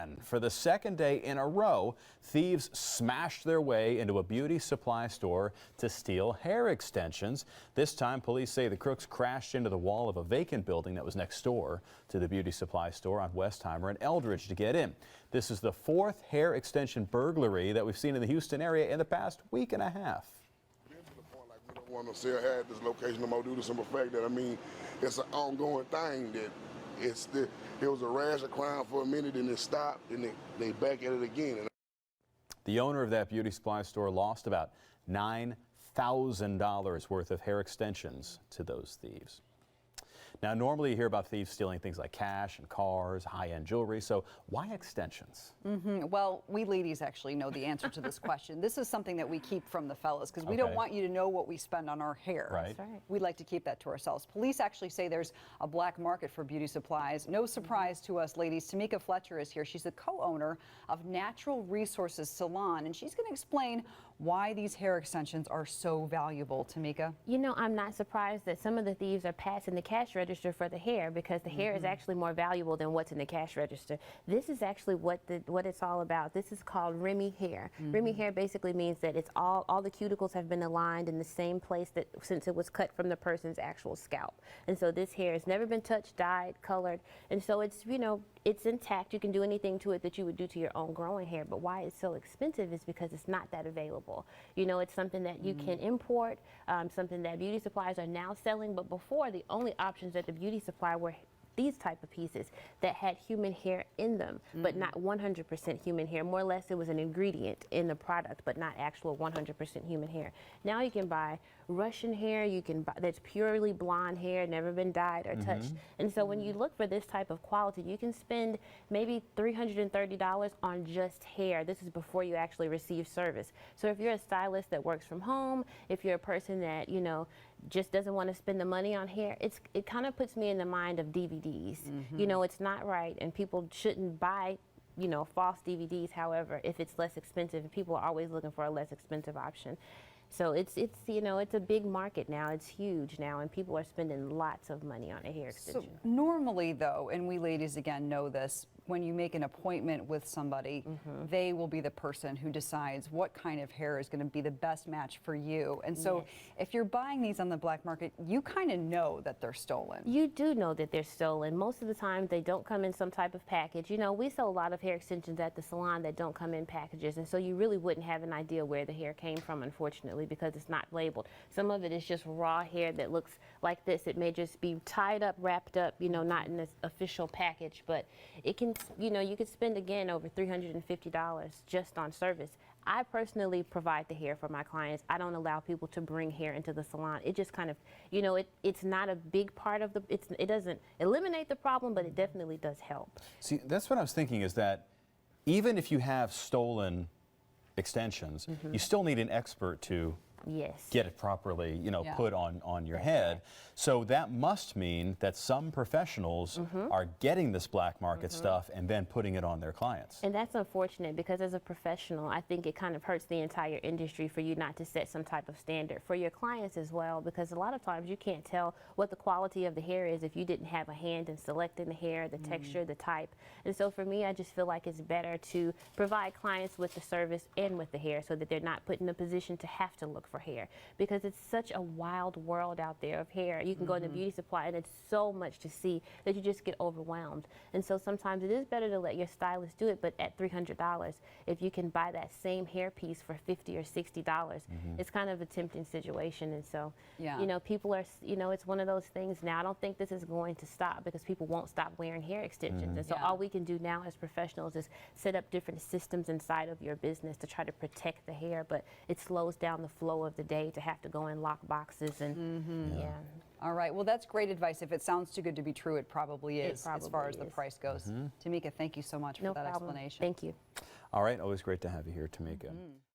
again. For the second day in a row, thieves smashed their way into a beauty supply store to steal hair extensions. This time, police say the crooks crashed into the wall of a vacant building that was next door to the beauty supply store on Westheimer and Eldridge to get in. This is the fourth hair extension burglary that we've seen in the Houston area in the past week and a half. We don't want to sell hair at this location no more due to the simple fact that, I mean, it's an ongoing thing that it was a rash of crime for a minute and it stopped and they back at it again. The owner of that beauty supply store lost about $9,000 worth of hair extensions to those thieves. Now, normally you hear about thieves stealing things like cash and cars, high-end jewelry, so why extensions? Well, we ladies actually know the answer to this question. This is something that we keep from the fellas because we don't want you to know what we spend on our hair. Right. We like to keep that to ourselves. Police actually say there's a black market for beauty supplies. No surprise to us, ladies. Tamika Fletcher is here. She's the co-owner of Natural Resources Salon, and she's going to explain why these hair extensions are so valuable. Tamika? You know, I'm not surprised that some of the thieves are passing the cash register for the hair because the hair is actually more valuable than what's in the cash register. This is actually what it's all about. This is called Remy hair. Remy hair basically means that it's all the cuticles have been aligned in the same place that since it was cut from the person's actual scalp. And so this hair has never been touched, dyed, colored, and so it's, you know, it's intact. You can do anything to it that you would do to your own growing hair, but why it's so expensive is because it's not that available. You know, it's something that you can import, something that beauty suppliers are now selling, but before the only options at the beauty supply were these type of pieces that had human hair in them, but not 100% human hair. More or less it was an ingredient in the product, but not actual 100% human hair. Now you can buy Russian hair, you can buy that's purely blonde hair, never been dyed or touched. And so when you look for this type of quality, you can spend maybe $330 on just hair. This is before you actually receive service. So if you're a stylist that works from home, if you're a person that, you know, just doesn't want to spend the money on hair, it kind of puts me in the mind of DVDs. You know, it's not right, and people shouldn't buy, you know, false DVDs. However, if it's less expensive, people are always looking for a less expensive option. So it's you know, it's a big market now. It's huge now, and people are spending lots of money on a hair extension. So normally, though, and we ladies again know this, when you make an appointment with somebody, they will be the person who decides what kind of hair is going to be the best match for you. And so if you're buying these on the black market, you kind of know that they're stolen. You do know that they're stolen. Most of the time, they don't come in some type of package. You know, we sell a lot of hair extensions at the salon that don't come in packages, and so you really wouldn't have an idea where the hair came from, unfortunately, because it's not labeled. Some of it is just raw hair that looks like this. It may just be tied up, wrapped up, you know, not in this official package, but it can, you know, you could spend again over $350 just on service. I personally provide the hair for my clients. I don't allow people to bring hair into the salon. It just kind of, you know, it's not a big part of it doesn't eliminate the problem, but it definitely does help. See, that's what I was thinking, is that even if you have stolen extensions, you still need an expert to get it properly, you know, put on your head. So that must mean that some professionals are getting this black market stuff and then putting it on their clients. And that's unfortunate, because as a professional, I think it kind of hurts the entire industry for you not to set some type of standard for your clients as well, because a lot of times you can't tell what the quality of the hair is if you didn't have a hand in selecting the hair, the texture, the type. And so for me, I just feel like it's better to provide clients with the service and with the hair so that they're not put in a position to have to look for hair, because it's such a wild world out there of hair. You can go to the beauty supply and it's so much to see that you just get overwhelmed. And so sometimes it is better to let your stylist do it, but at $300, if you can buy that same hair piece for $50 or $60, it's kind of a tempting situation. And so, you know, people are, you know, it's one of those things now. I don't think this is going to stop because people won't stop wearing hair extensions. And so all we can do now as professionals is set up different systems inside of your business to try to protect the hair, but it slows down the flow of the day to have to go in lock boxes and All right, well, that's great advice. If it sounds too good to be true, it probably is, as far as the price goes. Tamika, thank you so much for that explanation. Thank you. All right, always great to have you here, Tamika.